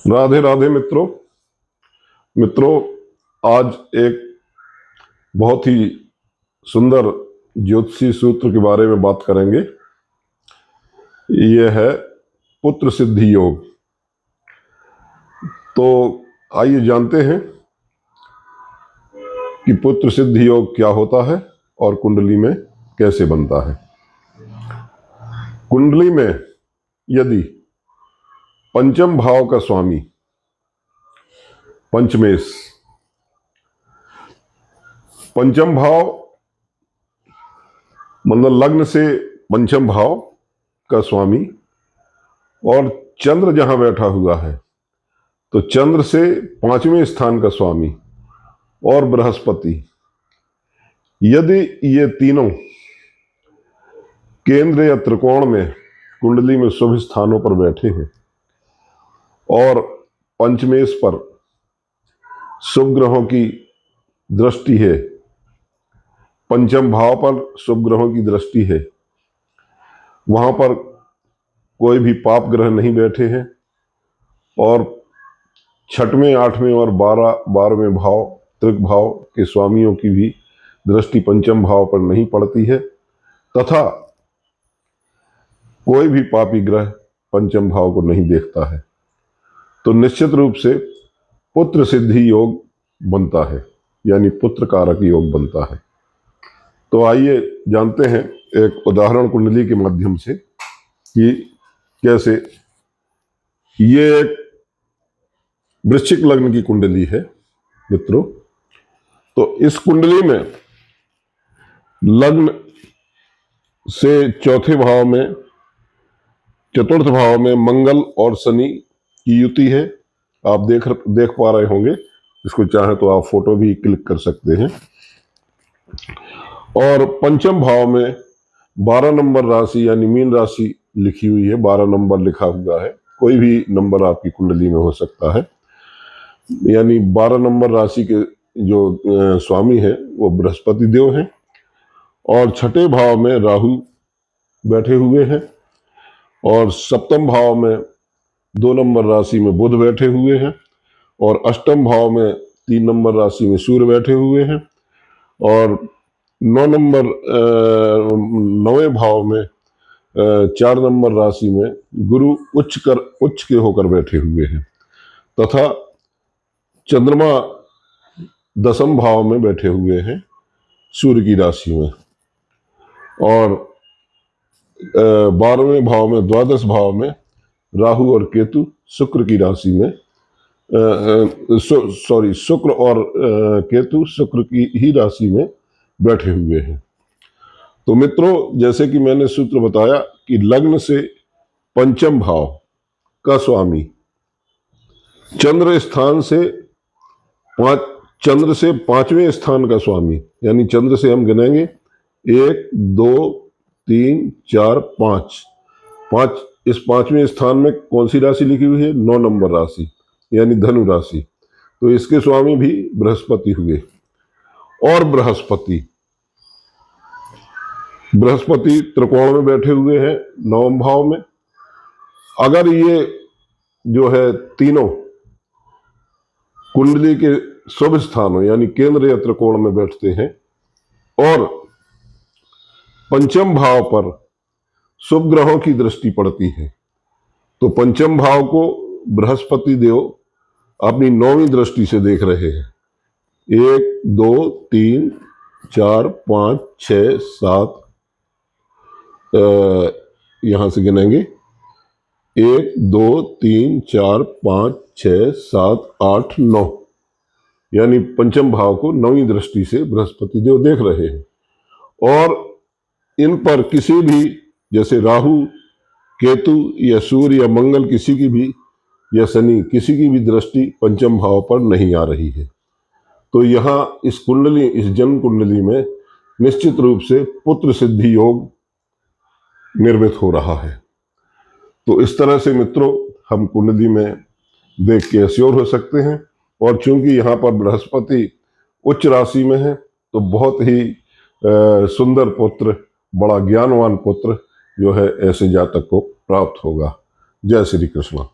राधे राधे मित्रों। आज एक बहुत ही सुंदर ज्योतिषी सूत्र के बारे में बात करेंगे। यह है पुत्र सिद्धि योग। तो आइए जानते हैं कि पुत्र सिद्धि योग क्या होता है और कुंडली में कैसे बनता है। कुंडली में यदि पंचम भाव का स्वामी पंचमेश, पंचम भाव मतलब लग्न से पंचम भाव का स्वामी और चंद्र जहां बैठा हुआ है तो चंद्र से पांचवें स्थान का स्वामी और बृहस्पति, यदि ये तीनों केंद्र या त्रिकोण में कुंडली में शुभ स्थानों पर बैठे हैं और पंचमेश पर शुभ ग्रहों की दृष्टि है, पंचम भाव पर शुभ ग्रहों की दृष्टि है, वहां पर कोई भी पाप ग्रह नहीं बैठे हैं और छठवें, आठवें और 12वें भाव त्रिक भाव के स्वामियों की भी दृष्टि पंचम भाव पर नहीं पड़ती है तथा कोई भी पापी ग्रह पंचम भाव को नहीं देखता है, तो निश्चित रूप से पुत्र सिद्धि योग बनता है, यानी पुत्र कारक योग बनता है। तो आइए जानते हैं एक उदाहरण कुंडली के माध्यम से कि कैसे। ये एक वृश्चिक लग्न की कुंडली है मित्रों। तो इस कुंडली में लग्न से चौथे भाव में, चतुर्थ भाव में मंगल और शनि की युति है। आप देख पा रहे होंगे, इसको चाहे तो आप फोटो भी क्लिक कर सकते हैं। और पंचम भाव में 12 नंबर राशि यानी मीन राशि लिखी हुई है, 12 नंबर लिखा हुआ है। कोई भी नंबर आपकी कुंडली में हो सकता है, यानी 12 नंबर राशि के जो स्वामी है वो बृहस्पति देव हैं। और छठे भाव में राहु बैठे हुए हैं और सप्तम भाव में 2 नंबर राशि में बुध बैठे हुए हैं और अष्टम भाव में 3 नंबर राशि में सूर्य बैठे हुए हैं और 9वें भाव में 4 नंबर राशि में गुरु उच्च के होकर बैठे हुए हैं तथा चंद्रमा 10वें भाव में बैठे हुए हैं सूर्य की राशि में और 12वें भाव में, द्वादश भाव में राहु और केतु शुक्र की राशि में, शुक्र और केतु शुक्र की ही राशि में बैठे हुए हैं। तो मित्रों, जैसे कि मैंने सूत्र बताया कि लग्न से पंचम भाव का स्वामी चंद्र से पांचवें स्थान का स्वामी, यानी चंद्र से हम गिनेंगे 1 2 3 4 5, इस पांचवें स्थान में कौन सी राशि लिखी हुई है? 9 नंबर राशि यानी धनु राशि। तो इसके स्वामी भी बृहस्पति हुए और बृहस्पति त्रिकोण में बैठे हुए हैं 9वें भाव में। अगर ये जो है तीनों कुंडली के शुभ स्थानों यानी केंद्र या त्रिकोण में बैठते हैं और पंचम भाव पर शुभ ग्रहों की दृष्टि पड़ती है, तो पंचम भाव को बृहस्पति देव अपनी 9वीं दृष्टि से देख रहे हैं। 1 2 3 4 5 6 7, यहां से गिनेंगे 1 2 3 4 5 6 7 8 9, यानी पंचम भाव को 9वीं दृष्टि से बृहस्पति देव देख रहे हैं और इन पर किसी भी, जैसे राहु, केतु या सूर्य या मंगल किसी की भी, या शनि किसी की भी दृष्टि पंचम भाव पर नहीं आ रही है। तो यहाँ इस जन्म कुंडली में निश्चित रूप से पुत्र सिद्धि योग निर्मित हो रहा है। तो इस तरह से मित्रों हम कुंडली में देख के अश्योर हो सकते हैं। और चूंकि यहाँ पर बृहस्पति उच्च राशि में है तो बहुत ही सुंदर पुत्र, बड़ा ज्ञानवान पुत्र जो है ऐसे जातक को प्राप्त होगा। जय श्री कृष्ण।